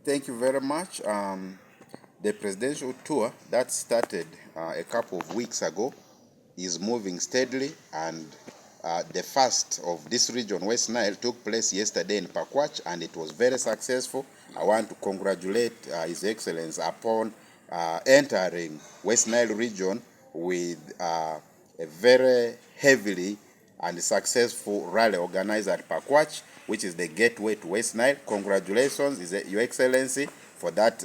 Thank you very much. The presidential tour that started a couple of weeks ago is moving steadily, and the first of this region, West Nile, took place yesterday in Pakwach, and it was very successful. I want to congratulate His Excellency upon entering West Nile region with a very heavily and successful rally organized at Pakwach, which is the gateway to West Nile. Congratulations, Your Excellency, for that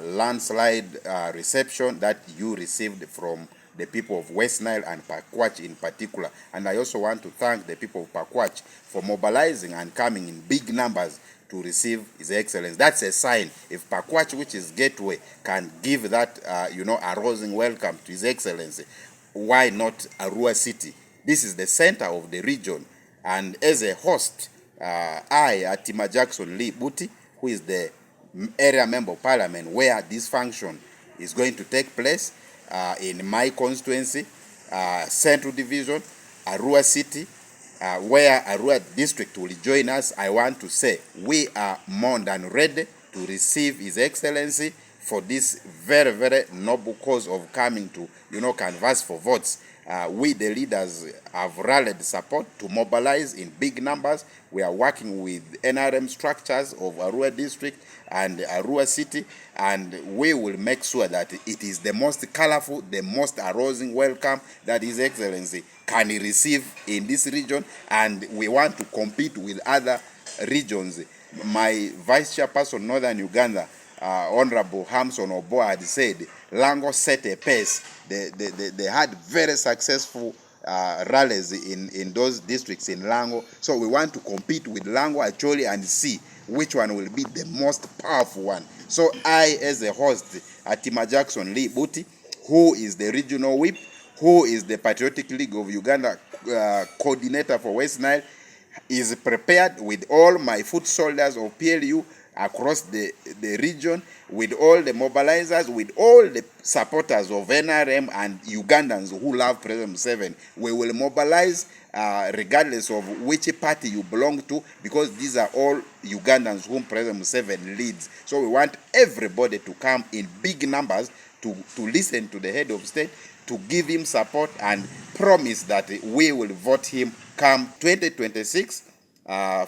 landslide reception that you received from the people of West Nile and Pakwach in particular. And I also want to thank the people of Pakwach for mobilizing and coming in big numbers to receive His Excellency. That's a sign. If Pakwach, which is gateway, can give that, a rousing welcome to His Excellency, why not Arua City? This is the center of the region. And as a host, I, Atima Jackson Lee Buti, who is the area member of parliament where this function is going to take place in my constituency, Central Division, Arua City, where Arua District will join us, I want to say we are more than ready to receive His Excellency for this very, very noble cause of coming to, canvass for votes. We, the leaders, have rallied support to mobilize in big numbers. We are working with NRM structures of Arua District and Arua City, and we will make sure that it is the most colorful, the most arousing welcome that His Excellency can receive in this region, and we want to compete with other regions. My Vice Chairperson, Northern Uganda, Honorable Hamson Oboa, had said Lango set a pace. They had very successful rallies in those districts in Lango. So we want to compete with Lango actually and see which one will be the most powerful one. So I, as a host, Atima Jackson Lee Buti, who is the regional whip, who is the Patriotic League of Uganda coordinator for West Nile, is prepared with all my foot soldiers of PLU across the region, with all the mobilizers, with all the supporters of NRM and Ugandans who love President Museveni. We will mobilize regardless of which party you belong to, because these are all Ugandans whom President Museveni leads. So we want everybody to come in big numbers to listen to the head of state, to give him support and promise that we will vote him come 2026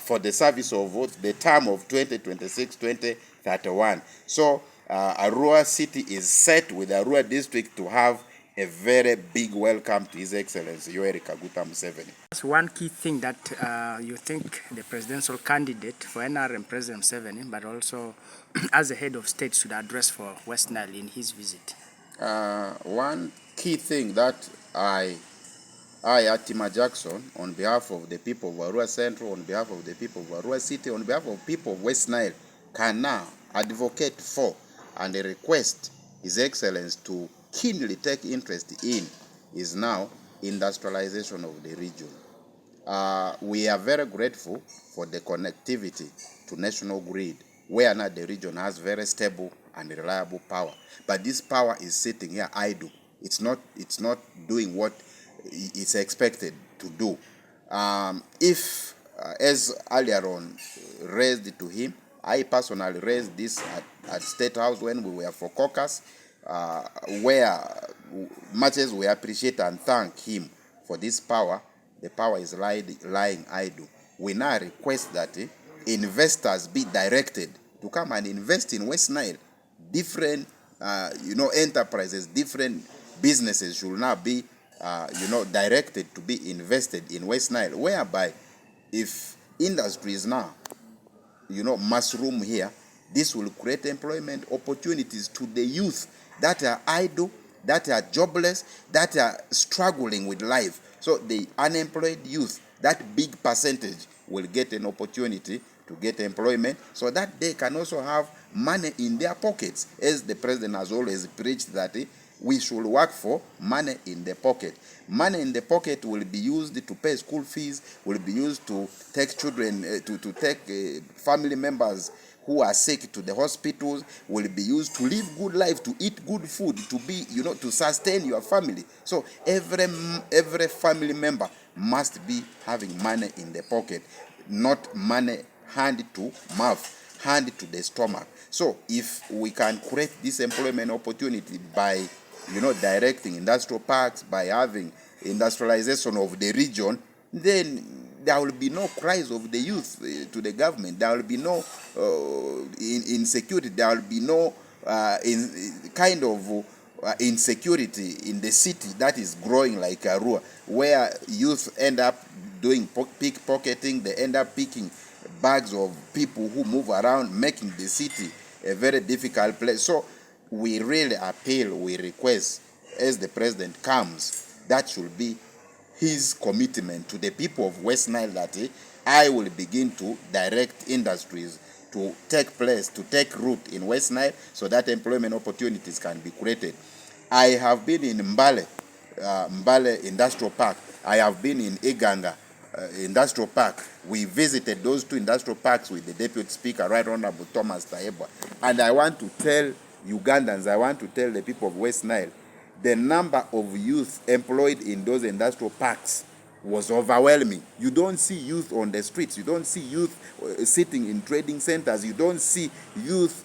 for the service of vote, the term of 2026-2031. So Arua City is set with Arua District to have a very big welcome to His Excellency Yoweri Kaguta Museveni. That's one key thing that you think the presidential candidate for NRM, President Museveni, but also as a head of state, should address for West Nile in his visit? One key thing that I, Atima Jackson, on behalf of the people of Arua Central, on behalf of the people of Arua City, on behalf of people of West Nile, can now advocate for and request His Excellency to keenly take interest in is now industrialization of the region. We are very grateful for the connectivity to national grid, where now the region has very stable and reliable power. But this power is sitting here idle. It's not doing what it's expected to do. If, as earlier on raised to him, I personally raised this at State House when we were for caucus, where much as we appreciate and thank him for this power, the power is lying idle. We now request that investors be directed to come and invest in West Nile. Different, enterprises, different businesses should now be, directed to be invested in West Nile, whereby if industries now, mushroom here, this will create employment opportunities to the youth that are idle, that are jobless, that are struggling with life. So the unemployed youth, that big percentage, will get an opportunity to get employment so that they can also have money in their pockets, as the president has always preached that we should work for money in the pocket. Money in the pocket will be used to pay school fees, will be used to take children, to take family members who are sick to the hospitals, will be used to live good life, to eat good food, to be, to sustain your family. So every family member must be having money in the pocket, not money hand to mouth. hand to the stomach. So if we can create this employment opportunity by, directing industrial parks, by having industrialization of the region, then there will be no cries of the youth to the government. There will be no insecurity. There will be no insecurity in the city that is growing like Arua, where youth end up doing pickpocketing. They end up picking bags of people who move around, making the city a very difficult place. So we really appeal, we request, as the president comes, that should be his commitment to the people of West Nile, that I will begin to direct industries to take place, to take root in West Nile, so that employment opportunities can be created. I have been in Mbale Industrial Park. I have been in Iganga Industrial Park. We visited those two industrial parks with the Deputy Speaker, Right Honorable Thomas Taebwa. And I want to tell Ugandans, I want to tell the people of West Nile, the number of youth employed in those industrial parks was overwhelming. You don't see youth on the streets. You don't see youth sitting in trading centers. You don't see youth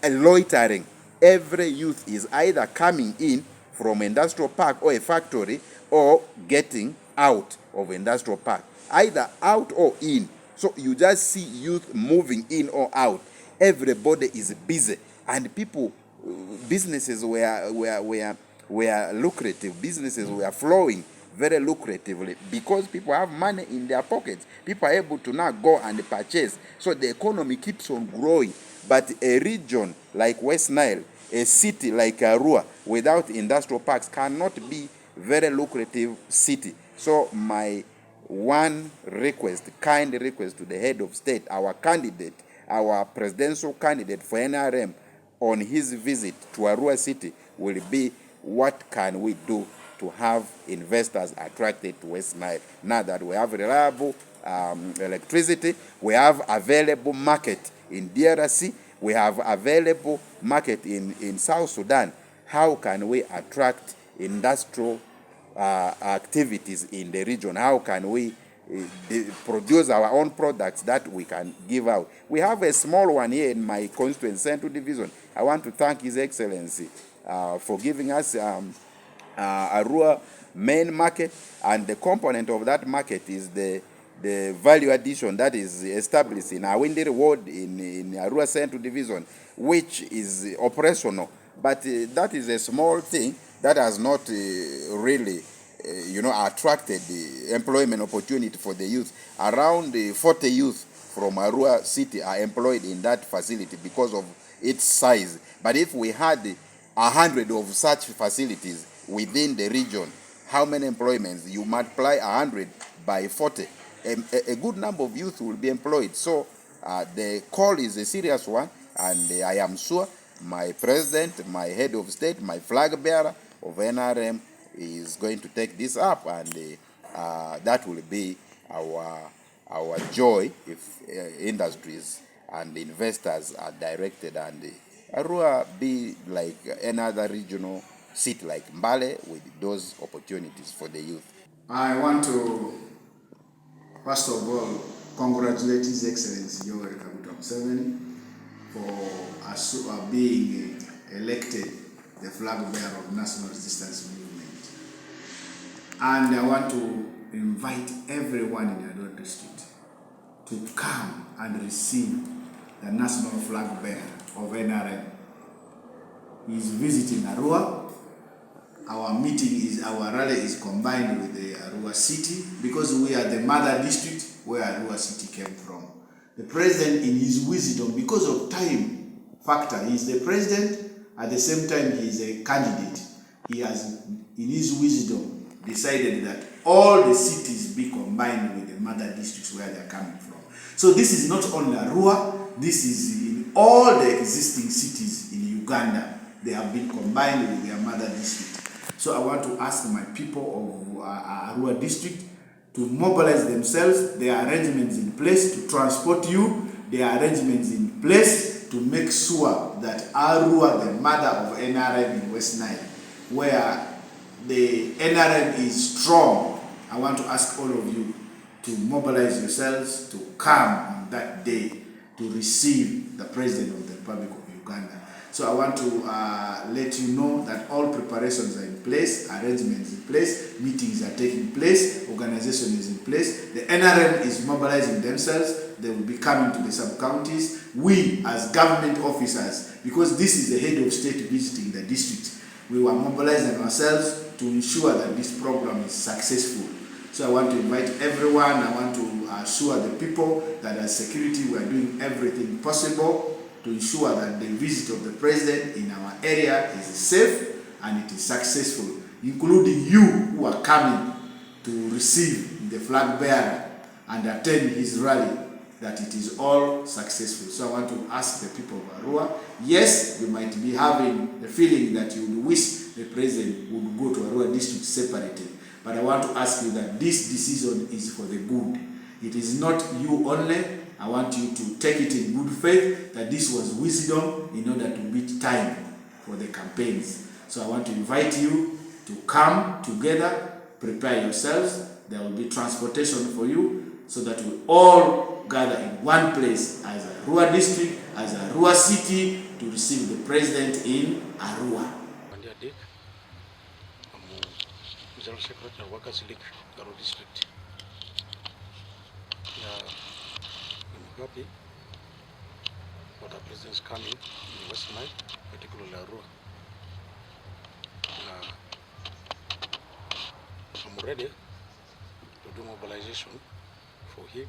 loitering. Every youth is either coming in from industrial park or a factory, or getting out of industrial park, either out or in. So you just see youth moving in or out. Everybody is busy, and people, businesses were lucrative. Businesses were flowing very lucratively because people have money in their pockets. People are able to now go and purchase. So the economy keeps on growing. But a region like West Nile, a city like Arua, without industrial parks cannot be very lucrative city. So my one request, kind request to the head of state, our candidate, our presidential candidate for NRM, on his visit to Arua city will be, what can we do to have investors attracted to West Nile? Now that we have reliable electricity, we have available market in DRC, we have available market in South Sudan. How can we attract industrial activities in the region? How can we produce our own products that we can give out? We have a small one here in my constituency, Central Division. I want to thank His Excellency for giving us Arua main market, and the component of that market is the value addition that is established in Awindiri Ward in Arua Central Division, which is operational. But that is a small thing that has not really attracted the employment opportunity for the youth. Around 40 youth from Arua city are employed in that facility because of its size. But if we had 100 of such facilities within the region, how many employments? You multiply 100 by 40. A good number of youth will be employed. So the call is a serious one, and I am sure my president, my head of state, my flag bearer of NRM is going to take this up, and that will be our joy if industries and investors are directed, and Arua be like another regional city like Mbale with those opportunities for the youth. I want to, first of all, congratulate His Excellency Yoweri Kaguta Museveni for being elected the flag bearer of National Resistance Movement. And I want to invite everyone in Arua district to come and receive the national flag bearer of NRM. He is visiting Arua. Our rally is combined with the Arua city because we are the mother district where Arua city came from. The president, in his wisdom, because of time factor, he is the president, at the same time he is a candidate. He has, in his wisdom, decided that all the cities be combined with the mother districts where they are coming from. So this is not only Arua, this is in all the existing cities in Uganda. They have been combined with their mother district. So I want to ask my people of Arua district to mobilize themselves. There are arrangements in place to transport you. There are arrangements in place to make sure that Arua, the mother of NRM in West Nile, where the NRM is strong, I want to ask all of you to mobilize yourselves to come on that day to receive the President of the Republic of Uganda. So I want to let you know that all preparations are in place, arrangements in place, meetings are taking place, organization is in place. The NRM is mobilizing themselves. They will be coming to the sub-counties. We as government officers, because this is the head of state visiting the district, we were mobilizing ourselves to ensure that this program is successful. So I want to invite everyone, I want to assure the people that as security we are doing everything possible to ensure that the visit of the President in our area is safe and it is successful, including you who are coming to receive the flag bearer and attend his rally, that it is all successful. So I want to ask the people of Arua, yes, you might be having the feeling that you would wish the President would go to Arua district separated, but I want to ask you that this decision is for the good. It is not you only. I want you to take it in good faith that this was wisdom in order to beat time for the campaigns. So I want to invite you to come together, prepare yourselves. There will be transportation for you so that we all gather in one place as Arua district, as Arua city, to receive the President in Arua. I'm General Secretary, Workers League, Arua district. I'm happy for the President's coming in West Nile, particularly Arua. I'm ready to do mobilization for him.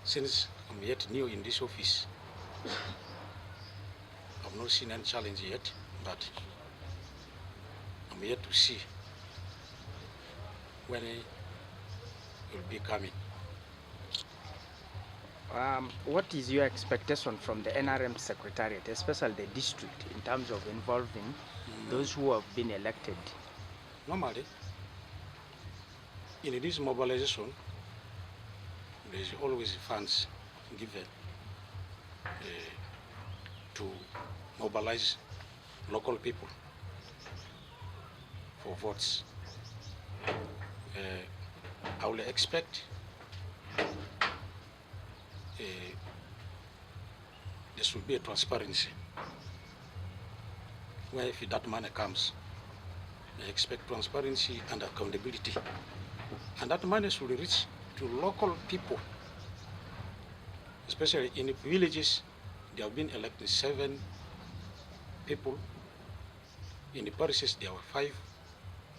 Since I'm yet new in this office, I've not seen any challenge yet, but I'm yet to see when he will be coming. What is your expectation from the NRM Secretariat, especially the district, in terms of involving those who have been elected? Normally, in this mobilization, there is always funds given to mobilize local people for votes. I will expect there should be a transparency. Where if that money comes, I expect transparency and accountability. And that money should reach to local people, especially in the villages. There have been elected 7 people. In the parishes, there were 5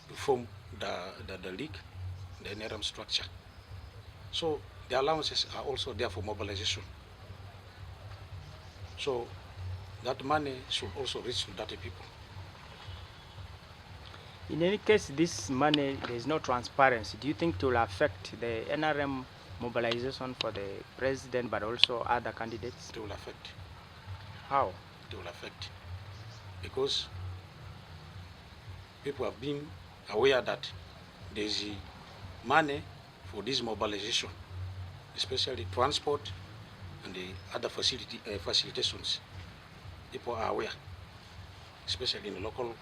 to form the league, the NRM structure. So the allowances are also there for mobilization. So that money should also reach to that people. In any case, this money, there is no transparency. Do you think it will affect the NRM mobilization for the President, but also other candidates? It will affect. How? It will affect. Because people have been aware that there is money for this mobilization, especially transport and the other facilitations. People are aware, especially in local,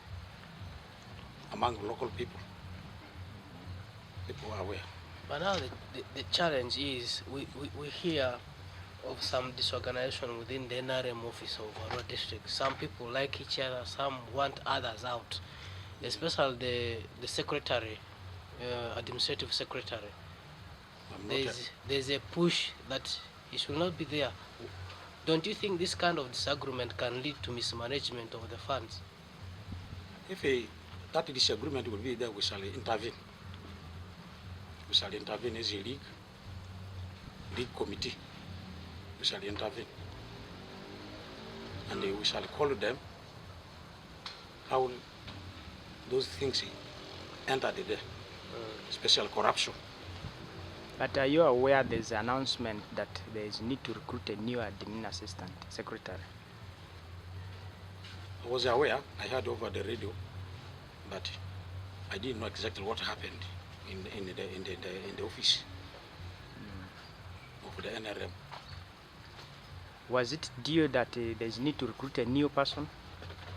among local people. People are aware. But now the challenge is we hear of some disorganization within the NRM office of Arua district. Some people like each other, some want others out, especially the secretary, administrative secretary. There's a push that he should not be there. Don't you think this kind of disagreement can lead to mismanagement of the funds? If that disagreement will be there, we shall intervene. We shall intervene as a league committee. We shall intervene. And we shall call them how those things entered there, special corruption. But are you aware there's an announcement that there is need to recruit a new admin assistant secretary? I was aware, I heard over the radio, but I didn't know exactly what happened in the office of the NRM. Was it due that there's need to recruit a new person,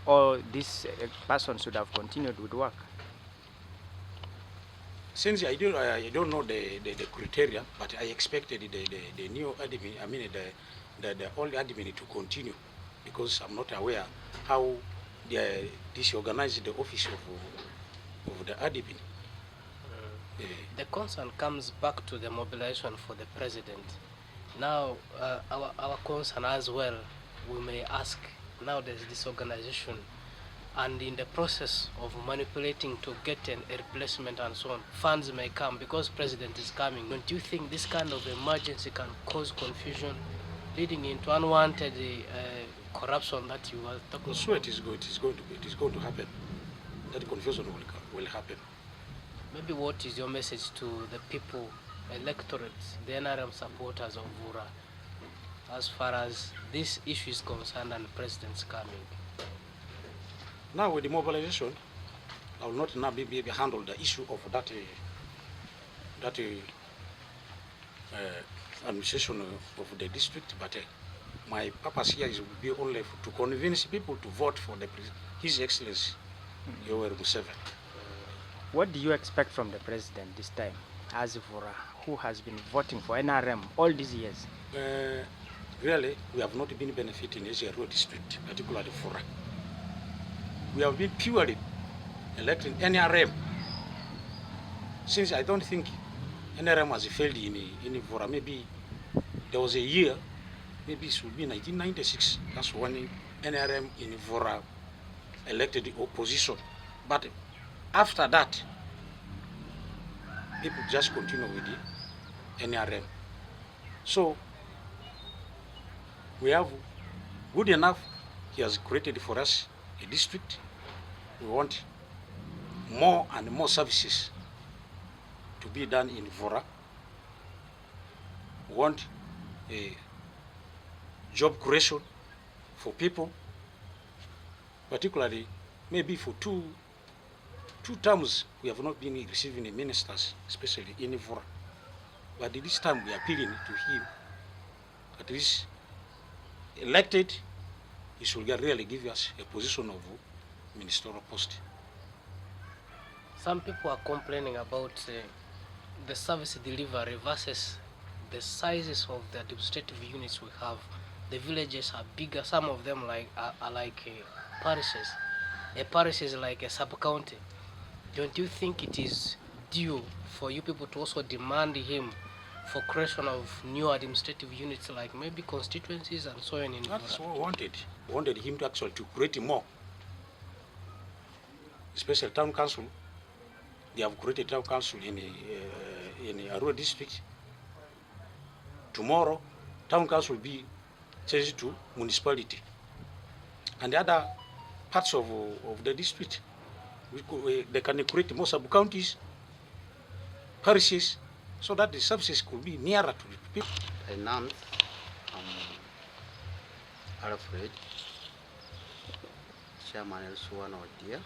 or this person should have continued with work? Since I don't know the criteria, but I expected the new admin, I mean the old admin to continue, because I'm not aware how they disorganized the office of the admin. The concern comes back to the mobilization for the president. Now, our concern as well, we may ask, now there's this organization, and in the process of manipulating to get a replacement and so on, funds may come because president is coming. Don't you think this kind of emergency can cause confusion, leading into unwanted corruption that you are talking about? Sure, it is going to happen. That confusion will happen. Maybe what is your message to the people, electorates, the NRM supporters of Vura, as far as this issue is concerned and the president's coming? Now with the mobilization, I will not now be handle the issue of that administration of the district, but my purpose here is will be only to convince people to vote for His Excellency Yoweri Museveni. What do you expect from the president this time, as Vura, who has been voting for NRM all these years? Really, we have not been benefiting as a Arua district, particularly Vura. We have been purely electing NRM. Since I don't think NRM has failed in Vura, maybe there was a year, maybe it should be 1996, that's when NRM in Vura elected the opposition. But after that, people just continue with the NRM. So we have good enough, he has created for us a district. We want more and more services to be done in Vura. We want a job creation for people, particularly maybe for two terms we have not been receiving the ministers, especially in Vura. But this time we are appealing to him, at least elected, he should really give us a position of ministerial post. Some people are complaining about the service delivery versus the sizes of the administrative units we have. The villages are bigger. Some of them are like parishes. A parish is like a sub-county. Don't you think it is due for you people to also demand him for creation of new administrative units, like maybe constituencies and so on? That's what we wanted. We wanted him to actually to create more. Especially town council. They have created town council in Arua district. Tomorrow, town council will be changed to municipality. And the other parts of the district, they can create more sub-counties, parishes, so that the services could be nearer to the people. Finance, Alfred, Chairman Elsuan Odia.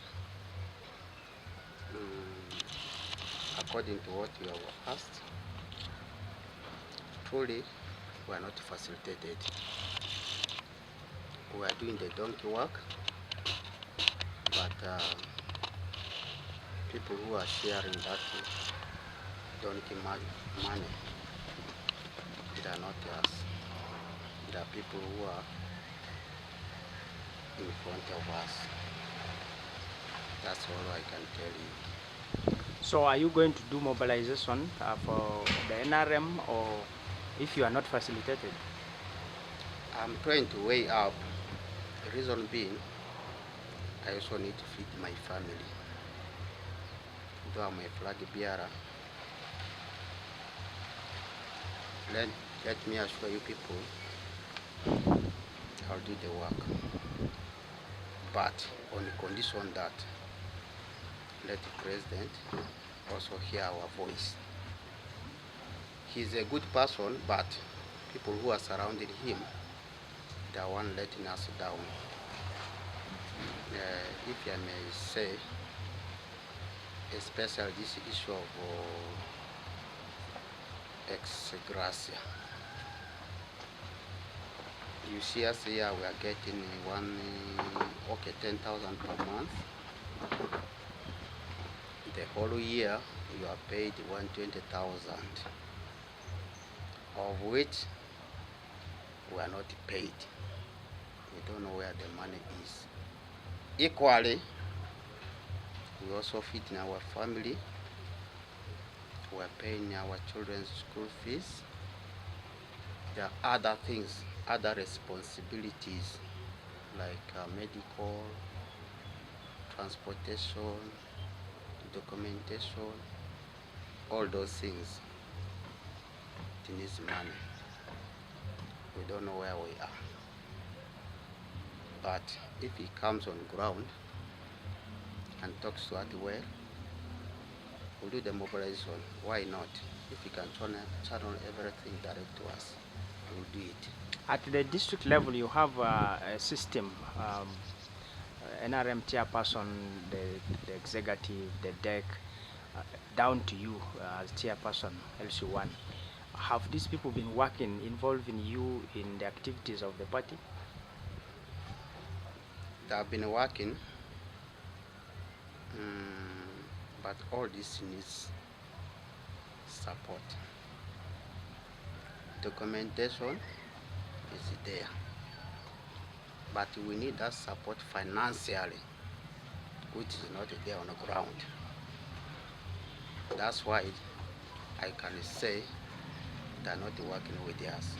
According to what you have asked, truly we are not facilitated. We are doing the donkey work, but people who are sharing that donkey money, they are not us. They are people who are in front of us. That's all I can tell you. So are you going to do mobilization for the NRM, or if you are not facilitated? I'm trying to weigh up. The reason being, I also need to feed my family. Though I'm a flag bearer, let me assure you people, I'll do the work. But on the condition that let the president also hear our voice. He's a good person, but people who are surrounding him, they are one letting us down. If I may say, especially this issue of ex gratia. You see us here, we are getting 10,000 per month. The whole year you are paid 120,000, of which we are not paid. We don't know where the money is. Equally, we also feed in our family. We are paying our children's school fees. There are other things, other responsibilities like medical, transportation, documentation, all those things. It needs money. We don't know where we are. But if he comes on ground and talks to us well, we'll do the mobilization. Why not? If he can channel everything direct to us, we'll do it. At the district level, you have a system, NRM chairperson, the executive, the deck, down to you as chairperson, LC1. Have these people been working, involving you in the activities of the party? They have been working, but all this needs support. Documentation is there, but we need that support financially, which is not there on the ground. That's why I can say they're not working with us.